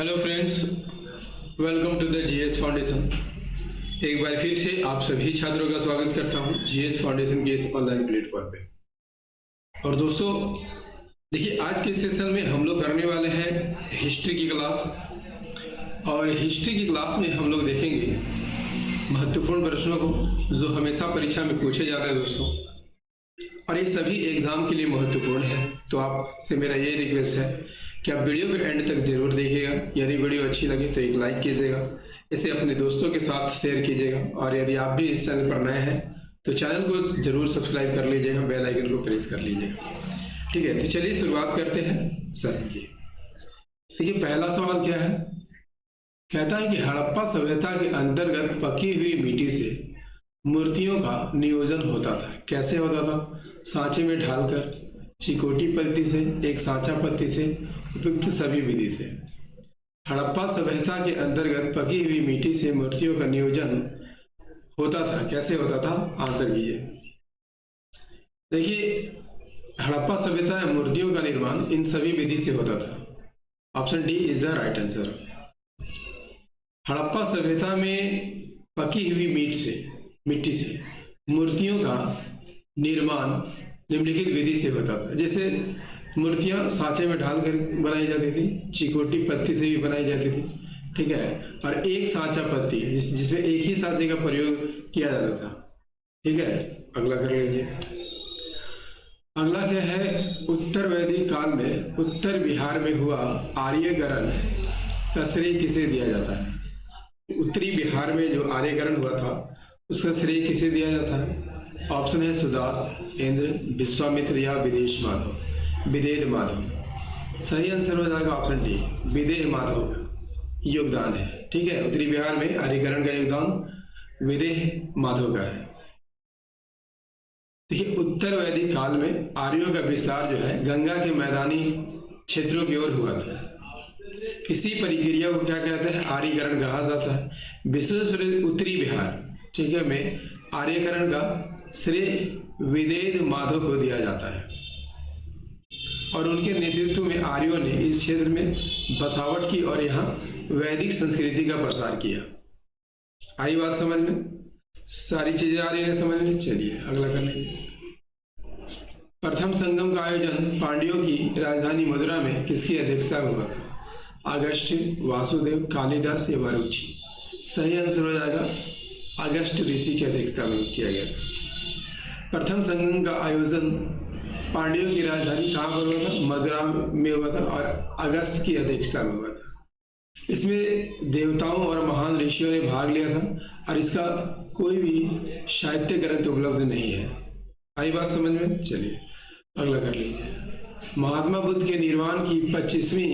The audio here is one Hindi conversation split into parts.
Hello friends, welcome to the GS foundation. एक बार फिर से आप सभी छात्रों का स्वागत करता हूं जीएस फाउंडेशन के इस ऑनलाइन प्लेटफॉर्म पे। और दोस्तों देखिए, आज के सेशन में हम लोग करने वाले हैं हिस्ट्री की क्लास। और हिस्ट्री की क्लास में हम लोग देखेंगे महत्वपूर्ण प्रश्नों को जो हमेशा परीक्षा में पूछे जाते हैं दोस्तों, और ये सभी एग्जाम के लिए महत्वपूर्ण है। तो आपसे मेरा ये रिक्वेस्ट है कि आप वीडियो को एंड तक जरूर देखिएगा। यदि वीडियो अच्छी लगे तो एक लाइक कीजिएगा, इसे अपने दोस्तों के साथ शेयर कीजिएगा, और यदि आप भी इस चैनल पर नए हैं तो चैनल को जरूर सब्सक्राइब कर लीजिएगा, बेल आइकन को प्रेस कर लीजिएगा। ठीक है, तो चलिए शुरुआत करते हैं सेशन की। देखिए, पहला सवाल क्या है, कहता है कि हड़प्पा सभ्यता के अंतर्गत पकी हुई मिट्टी से मूर्तियों का नियोजन होता था। कैसे होता था? सांचे में ढालकर, चिकोटी पत्ती से, एक सांचा पत्ती से, उपयुक्त सभी विधि से। हड़प्पा सभ्यता के अंतर्गत पकी हुई मिट्टी से मूर्तियों का नियोजन होता था। कैसे होता था? आंसर कीजिए। देखिए, हड़प्पा सभ्यता में मूर्तियों का निर्माण इन सभी विधि से होता था। Option D is the right answer. Harappa सभ्यता में पकी हुई मिट्टी से मूर्तियों का निर्माण निम्नलिखित विधि से होता था। जैसे मूर्तियां सांचे में ढाल कर बनाई जाती थी, चिकोटी पत्ती से भी बनाई जाती थी, ठीक है, और एक सांचा पत्ती जिसमें एक ही सांचे का प्रयोग किया जाता था। ठीक है, अगला कर लीजिए। अगला क्या है, उत्तर वैदिक काल में उत्तर बिहार में हुआ आर्यकरण का श्रेय किसे दिया जाता है? उत्तरी बिहार में जो आर्यकरण हुआ था उसका श्रेय किसे दिया जाता है? ऑप्शन है सुदास, इंद्र, विश्वामित्र या विदेह माधव। सही आंसर हो जाएगा ऑप्शन डी, विदेह माधव का योगदान है। ठीक है, उत्तरी बिहार में आर्यकरण का योगदान विदेह माधव का है। देखिए, उत्तर वैदिक काल में आर्यों का विस्तार जो है गंगा के मैदानी क्षेत्रों की ओर हुआ था। इसी प्रक्रिया को क्या कहते हैं? आर्यकरण कहा जाता है। विशेष उत्तरी बिहार, ठीक है, में आर्यकरण का श्रेय विदेह माधव को दिया जाता है, और उनके नेतृत्व में आर्यों ने इस क्षेत्र में बसावट की और यहाँ वैदिक संस्कृति का प्रसार किया। आई बात समझ में? सारी चीजें आ रही है समझ में? चलिए अगला कर लेंगे। प्रथम संगम का आयोजन पांड्यों की राजधानी मथुरा में किसकी अध्यक्षता में हुआ था? अगस्त्य, वासुदेव, कालिदास या वरुची। सही आंसर हो जाएगा अगस्त्य ऋषि की अध्यक्षता में किया गया था। प्रथम संगम का आयोजन पांड्यों की राजधानी कहाँ पर हुआ था? मथुरा में हुआ था, और अगस्त की अध्यक्षता में हुआ था। इसमें देवताओं और महान ऋषियों ने भाग लिया था, और इसका कोई भी साहित्य ग्रंथ उपलब्ध नहीं है। आई बात समझ में? चलिए अगला कर लीजिए। महात्मा बुद्ध के निर्वाण की 25वीं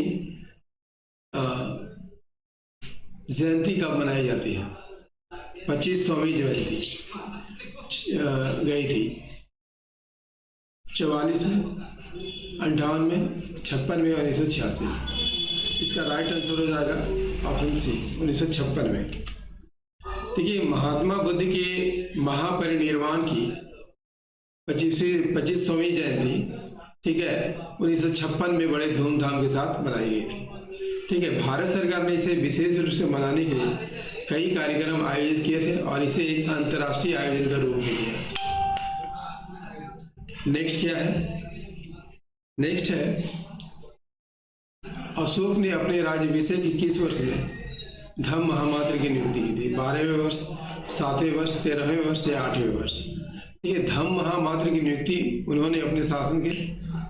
जयंती कब मनाई जाती है? 25वीं जयंती गई थी 44 में, 58 में, 56 में, 1986 में। इसका राइट आंसर हो जाएगा ऑप्शन सी, 1956 में। देखिए, महात्मा बुद्ध के महापरिनिर्वाण की 25वीं जयंती, ठीक है, 1956 में बड़े धूमधाम के साथ मनाई गई थी। ठीक है, भारत सरकार ने इसे विशेष रूप से मनाने के लिए कई कार्यक्रम आयोजित किए थे, और इसे एक अंतर्राष्ट्रीय आयोजन का रूप में दिया। नेक्स्ट क्या है? नेक्स्ट है, अशोक ने अपने राज्याभिषेक की किस वर्ष में धम्म महामात्र की नियुक्ति की थी? 12वें वर्ष, 7वें वर्ष, 13वें वर्ष या 8वें वर्ष? ठीक है, धम्म महामात्र की नियुक्ति उन्होंने अपने शासन के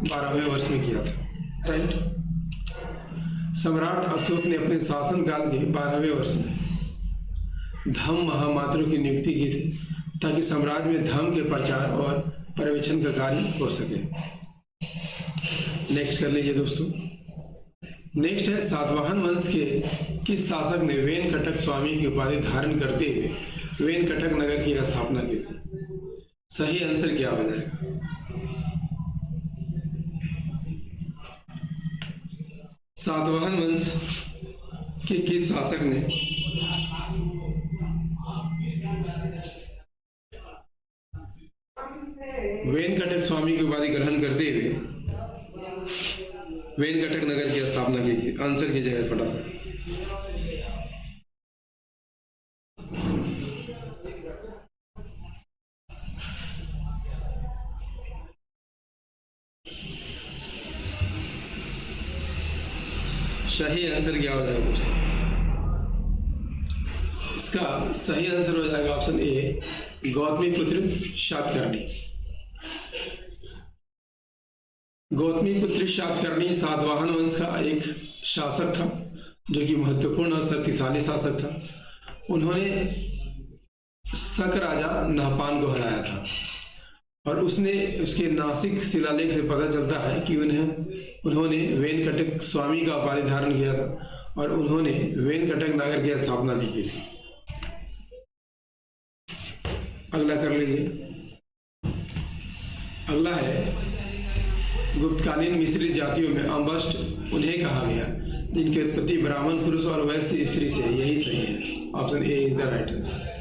12वें वर्ष में किया था। राइट। सम्राट अशोक ने अपने शासन काल के 12वें वर्ष में धम्म महामात्रों की नियुक्ति की थी, ताकि साम्राज्य में धम्म के प्रचार और पर्यवेक्षण का कार्य हो सके। नेक्स्ट कर लीजिए दोस्तों। नेक्स्ट है, सातवाहन वंश के किस शासक ने वेंकटक स्वामी की उपाधि धारण करते हुए वेंकटक नगर की स्थापना की थी? सही आंसर क्या हो जाएगा? सातवाहन वंश के किस शासक ने वेंकटक स्वामी की उपाधि ग्रहण करते हुए वेंकटक नगर की स्थापना की? आंसर की जगह फटाफट। सही आंसर क्या हो जाएगा दोस्तों? इसका सही आंसर हो जाएगा ऑप्शन ए, गौतमी पुत्र शातकर्णी। गौतमी पुत्र शातकर्णी सातवाहन वंश का एक शासक था, जो कि महत्वपूर्ण और शक्तिशाली शासक था। उन्होंने शक राजा नहपान को हराया था, और उसके नासिक शिलालेख से पता चलता है कि उन्होंने वेंकटक स्वामी का उपाधि धारण किया था, और उन्होंने वेंकटक नगर की स्थापना भी की थी। अगला कर लीजिए। अगला है, गुप्तकालीन मिश्रित जातियों में अंबस्ट उन्हें कहा गया जिनकी उत्पत्ति ब्राह्मण पुरुष और वैश्य स्त्री से। यही सही है, option A is the right answer.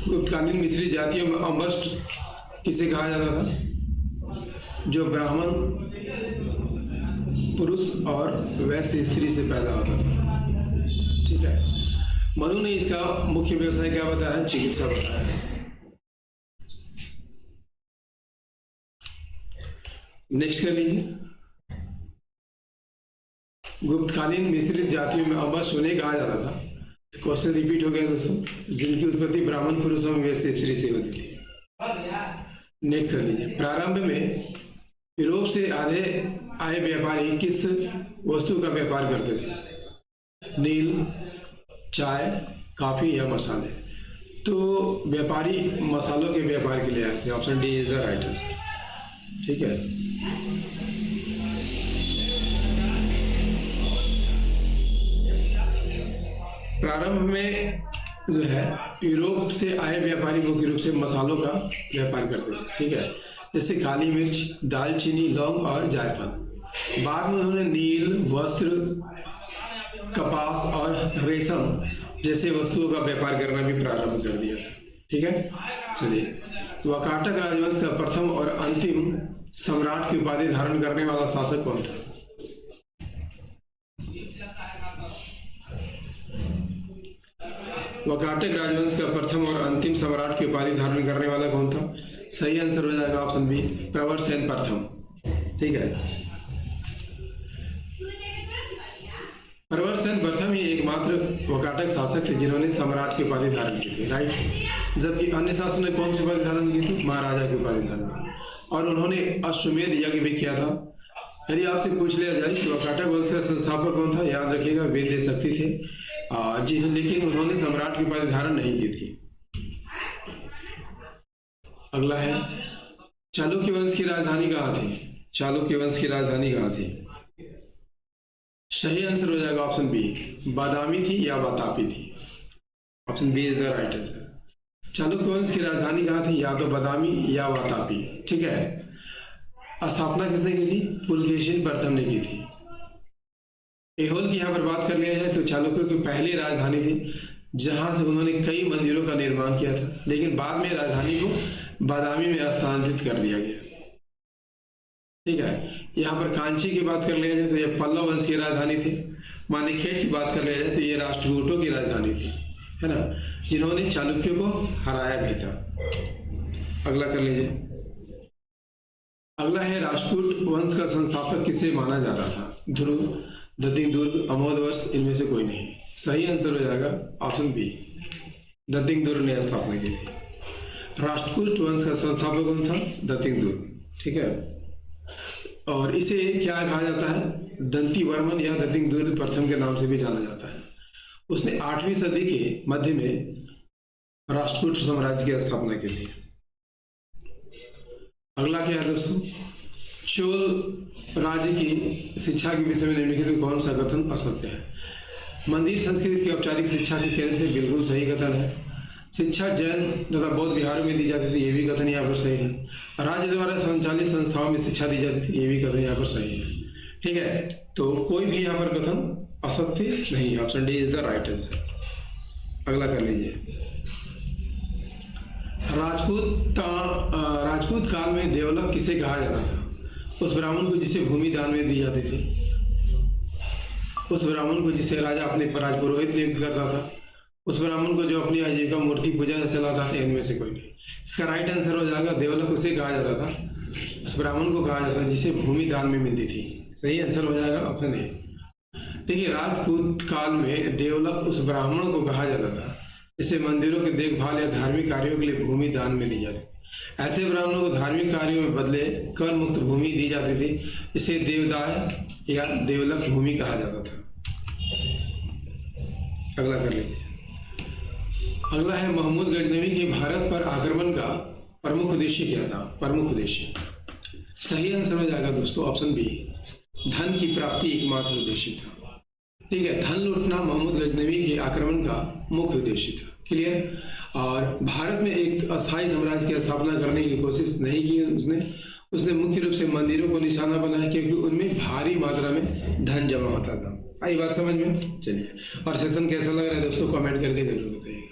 गुप्तकालीन मिश्रित जातियों में अंबस्ट किसे कहा जाता था? जो ब्राह्मण पुरुष और वैश्य स्त्री से पैदा होता था। ठीक है, मनु ने इसका मुख्य व्यवसाय क्या बताया? चिकित्सा बताया। नेक्स्ट कर लीजिए। गुप्तकालीन मिश्रित जातियों में अंबस्ट उन्हें कहा जाता था, क्वेश्चन रिपीट हो गया दोस्तों, जिनकी उत्पत्ति ब्राह्मण पुरुषों में वैश्य स्त्री से होती थी। नेक्स्ट कर लीजिए। प्रारंभ में यूरोप से आए व्यापारी किस वस्तु का व्यापार करते थे? नील, चाय, कॉफी या मसाले? तो व्यापारी मसालों के व्यापार के लिए आए थे। Option D is the right answer. ठीक है, प्रारंभ में जो है यूरोप से आए व्यापारी मुख्य रूप से मसालों का व्यापार करते थे। ठीक है, जैसे काली मिर्च, दालचीनी, लौंग और जायफल। बाद में उन्होंने नील, वस्त्र, कपास और रेशम जैसे वस्तुओं का व्यापार करना भी प्रारंभ कर दिया। ठीक है, चलिए। वाकाटक राजवंश का प्रथम और अंतिम सम्राट की उपाधि धारण करने वाला शासक कौन था? वाकाटक राजवंश का प्रथम और अंतिम सम्राट की उपाधि धारण करने वाला कौन था? सही आंसर हो जाएगा ऑप्शन बी, प्रवरसेन प्रथम। ठीक है, प्रवरसेन प्रथम ही एकमात्र वाकाटक शासक थे जिन्होंने सम्राट की उपाधि धारण की थी। राइट, जबकि अन्य शासकों ने कौन सी उपाधि धारण की थी? महाराजा की उपाधि धारण की, और उन्होंने अश्वमेध यज्ञ भी किया था। यदि आपसे पूछ लिया जाए कि वाकाटक वंश का संस्थापक कौन था, याद रखिएगा वेद शक्ति थे जी, लेकिन उन्होंने सम्राट की उपाधि धारण नहीं की थी। अगला है, चालुक्य वंश की राजधानी कहाँ थी? चालुक्य वंश की राजधानी कहाँ थी? सही आंसर हो जाएगा ऑप्शन बी, बादामी थी या वातापी थी। Option B is the right answer. Chalukya वंश की राजधानी कहाँ थी? या तो बादामी या वातापी। ठीक है, स्थापना किसने की थी? पुलकेशिन प्रथम ने की थी। ऐहोल की यहाँ पर बात कर लिया जाए तो चालुक्यों की पहली राजधानी थी, जहां से उन्होंने कई मंदिरों का निर्माण किया था, लेकिन बाद में राजधानी को बादामी में स्थानांतरित कर दिया गया। ठीक है, यहाँ पर कांची की बात कर लिया जाए तो यह पल्लव वंश की राजधानी थी। मानिखेट की बात कर लिया जाए तो ये राष्ट्रकूटों की राजधानी थी, है ना, जिन्होंने चालुक्यों को हराया भी था। अगला कर लीजिए। अगला है, राष्ट्रकूट वंश का संस्थापक किसे माना जाता था? ध्रुव, दत्तिंगदुर्ग, अमोधवर्ष, इनमें से कोई नहीं। सही आंसर हो जाएगा ऑप्शन बी, दत्तिंगदुर्ग ने स्थापना की थी। राष्ट्रकूट वंश का संस्थापक कौन था? दत्तिंगदुर्ग। ठीक है, और इसे क्या कहा जाता है? दंती वर्मन या दत्तिंगदुर्ग प्रथम के नाम से भी जाना जाता है। उसने 8वीं सदी के मध्य में राष्ट्रकूट साम्राज्य की स्थापना की थी। अगला क्या है दोस्तों? चोल राज्य की शिक्षा के विषय में निम्नलिखित कौन सा कथन असत्य है? मंदिर संस्कृति की औपचारिक शिक्षा के केंद्र थे, बिल्कुल सही कथन है। शिक्षा जैन तथा बौद्ध विहारों में दी जाती थी, ये भी कथन यहाँ पर सही है। राज्य द्वारा संचालित संस्थाओं में शिक्षा दी जाती थी, ये भी कथन यहाँ पर सही है। ठीक है, तो कोई भी यहाँ पर कथन असत्य नहीं। Option D is the right answer. अगला कर लीजिए। राजपूत काल में देवलक किसे कहा जाता था? उस ब्राह्मण को जिसे भूमि दान में दी जाती थी, उस ब्राह्मण को जिसे राजा अपने राज पुरोहित नियुक्त करता था, उस ब्राह्मण को जो अपनी आजीविका मूर्ति पूजा से चलाता था, इनमें से कोई नहीं। इसका राइट आंसर हो जाएगा देवलक उसे कहा जाता था, उस ब्राह्मण को कहा जाता था जिसे भूमि दान में मिलती थी। सही आंसर हो जाएगा ऑप्शन ए। देखिए, राजपूत काल में देवलक उस ब्राह्मण को कहा जाता था जिसे मंदिरों की देखभाल या धार्मिक कार्यों के लिए भूमि दान में दी जाती। ऐसे ब्राह्मणों को धार्मिक कार्यों में बदले कर मुक्त भूमि दी जाती थी, इसे देवदाय या देवलक भूमि कहा जाता था। अगला कर लीजिए। अगला है महमूद गजनवी के भारत पर आक्रमण का प्रमुख उद्देश्य क्या था? प्रमुख उद्देश्य सही आंसर हो जाएगा दोस्तों ऑप्शन बी, धन की प्राप्ति एकमात्र उद्देश्य था। ठीक है, धन लूटना महमूद गजनवी के आक्रमण का मुख्य उद्देश्य था। क्लियर। और भारत में एक अस्थायी साम्राज्य की स्थापना करने की कोशिश नहीं की उसने मुख्य रूप से मंदिरों को निशाना बनाया, क्योंकि उनमें भारी मात्रा में धन जमा होता था। आई बात समझ में? चलिए, और सेशन कैसा लग रहा है दोस्तों कमेंट करके जरूर बताइएगा।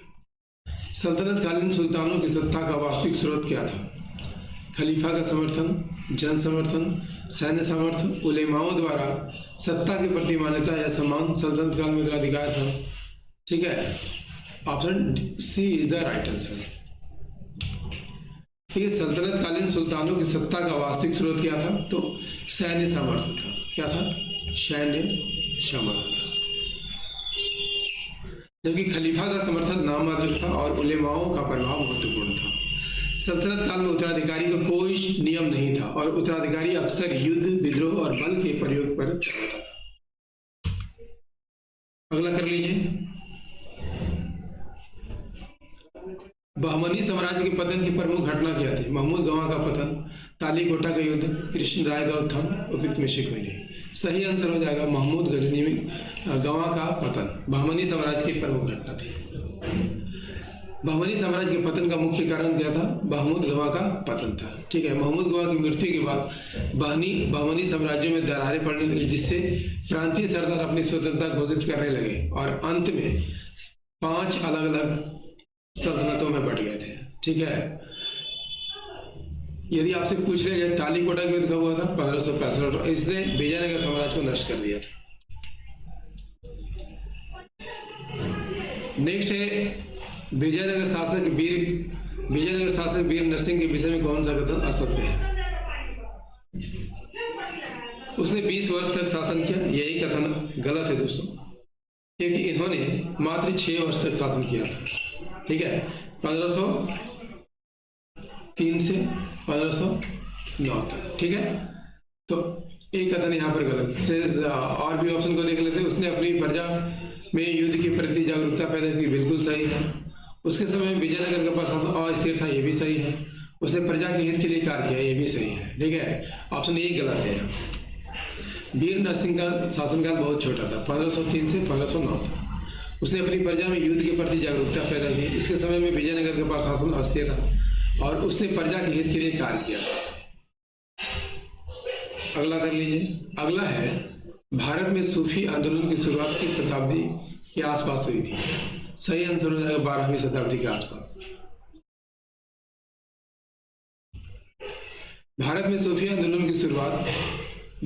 सल्तनत कालीन सुल्तानों की सत्ता का वास्तविक स्रोत क्या था? खलीफा का समर्थन, जन समर्थन, सैन्य समर्थन, उलेमाओं द्वारा सत्ता के प्रति मान्यता या सम्मान, सल्तनत काल में उत्तराधिकार था। ठीक है, option C is the right answer. ठीक है, सल्तनत कालीन सुल्तानों की सत्ता का वास्तविक स्रोत क्या था? तो सैन्य सामर्थ्य था। क्या था? सैन्य सामर्थ्य था। जबकि खलीफा का समर्थन नाम मात्र था और उलेमाओं का प्रभाव महत्वपूर्ण था। सल्तनत काल में उत्तराधिकारी का कोई नियम नहीं था और उत्तराधिकारी अक्सर युद्ध, विद्रोह और बल के प्रयोग पर होता था। अगला कर लीजिए। बहमनी साम्राज्य के पतन की प्रमुख घटना क्या थी? महमूद गवाह का पतन, तालीकोटा का युद्ध, कृष्ण राय का उत्थान, उपयुक्त में से कोई नहीं। सही आंसर हो जाएगा महमूद गजनवी गवाह का पतन बहमनी साम्राज्य की प्रमुख घटना थी। बहमनी साम्राज्य के पतन का मुख्य कारण क्या था? महमूद गवाह का पतन था। ठीक है, महमूद गवाह की मृत्यु के बाद बहमनी साम्राज्यों में दरारें पड़ने लगी, जिससे प्रांतीय सरदार अपनी स्वतंत्रता घोषित करने लगे और अंत में 5 अलग अलग सल्तनतों में बट गए थे। ठीक है, यदि आपसे पूछ लिया जाए तालीकोटा का युद्ध कब हुआ था? 1565। इसने विजयनगर साम्राज्य को नष्ट कर दिया था। नेक्स्ट है विजयनगर शासक वीर नरसिंह के विषय में कौन सा कथन असत्य है? उसने 20 वर्ष तक शासन किया, यही कथन गलत है दोस्तों, क्योंकि इन्होंने मात्र 6 वर्ष तक शासन किया था। ठीक है, 1503 से 1509 तक। ठीक है, तो एक कथन यहाँ पर गलत से। और भी ऑप्शन को देख लेते हैं। उसने अपनी प्रजा में युद्ध के प्रति जागरूकता पैदा की, बिल्कुल सही है। उसके समय में विजयनगर का प्रशासन अस्थिर था, ये भी सही है। उसने प्रजा के हित के लिए कार्य किया, ये भी सही है। ठीक है, ऑप्शन ए गलत है। वीर नरसिंह का शासनकाल बहुत छोटा था, 1503 से 1509 तक। उसने अपनी प्रजा में युद्ध के प्रति जागरूकता पैदा की। इसके समय में विजयनगर का प्रशासन अस्थिर था और उसने प्रजा के हित के लिए कार्य किया। अगला कर लीजिए। अगला है भारत में सूफी आंदोलन की शुरुआत किस शताब्दी के आसपास हुई थी? सही आंसर हो जाएगा 12वीं शताब्दी के आसपास। भारत में सूफी आंदोलन की शुरुआत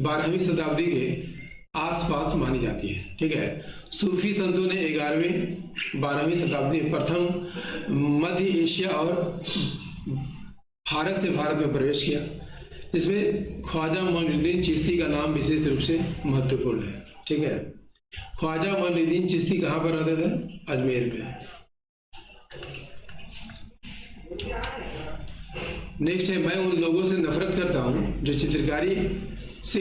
12वीं शताब्दी के आसपास मानी जाती है। ठीक है, सूफी संतों ने 11वीं 12वीं शताब्दी में प्रथम मध्य एशिया और भारत से भारत में प्रवेश किया। इसमें ख्वाजा मोइनुद्दीन चिश्ती का नाम विशेष रूप से महत्वपूर्ण है। ठीक है, ख्वाजा मोइनुद्दीन चिश्ती कहाँ पर रहते थे? अजमेर में। नेक्स्ट है मैं उन लोगों से नफरत करता हूँ जो चित्रकारी से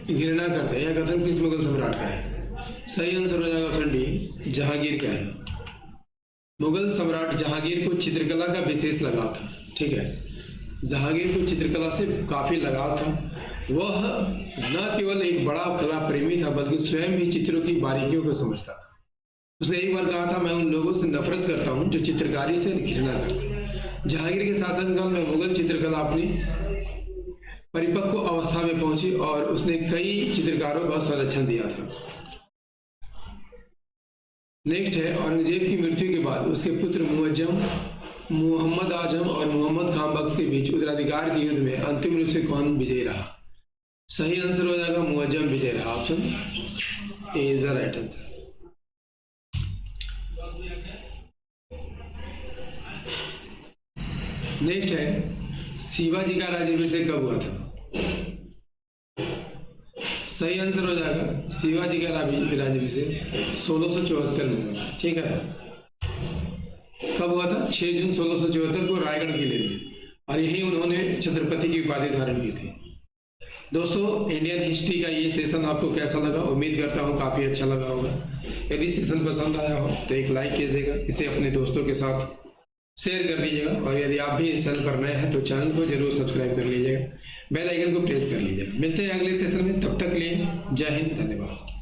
घृणा करते हैं। यह कथन किस मुगल सम्राट का है? सही आंसर हो जाएगा ऑप्शन डी, जहांगीर का है। मुगल सम्राट जहांगीर को चित्रकला का विशेष लगाव था। ठीक है, जहांगीर को चित्रकला से काफी लगाव था। वह न केवल एक बड़ा कला प्रेमी था बल्कि स्वयं भी चित्रों की बारीकियों को समझता था। उसने एक बार कहा था मैं उन लोगों से नफरत करता हूं जो चित्रकारी से घृणा करते हैं। जहांगीर के शासनकाल में मुगल चित्रकला अपनी परिपक्व अवस्था में पहुंची और उसने कई चित्रकारों का संरक्षण दिया था। नेक्स्ट है औरंगजेब की मृत्यु के बाद उसके पुत्र मुअज्जम मोहम्मद आजम और मोहम्मद खान बख्श के बीच उत्तराधिकार के युद्ध में अंतिम रूप से कौन विजयी रहा? सही आंसर हो जाएगा मुअज्जम विजय रहा। Option A is the right answer. Next है शिवाजी का राज्याभिषेक कब हुआ था? सही आंसर हो जाएगा शिवाजी का राज्याभिषेक 1674 में हुआ। ठीक है, कब हुआ था? 6 जून 1674 को रायगढ़ किले में, और यही उन्होंने छत्रपति की उपाधि धारण की थी। दोस्तों, इंडियन हिस्ट्री का ये सेशन आपको कैसा लगा? उम्मीद करता हूँ काफी अच्छा लगा होगा। यदि सेशन पसंद आया हो तो एक लाइक कीजिएगा, इसे अपने दोस्तों के साथ शेयर कर दीजिएगा, और यदि आप भी इस चैनल पर नए हैं तो चैनल को जरूर सब्सक्राइब कर लीजिएगा, बेल आइकन को प्रेस कर लीजिएगा। मिलते हैं अगले सेशन में, तब तक के लिए जय हिंद, धन्यवाद।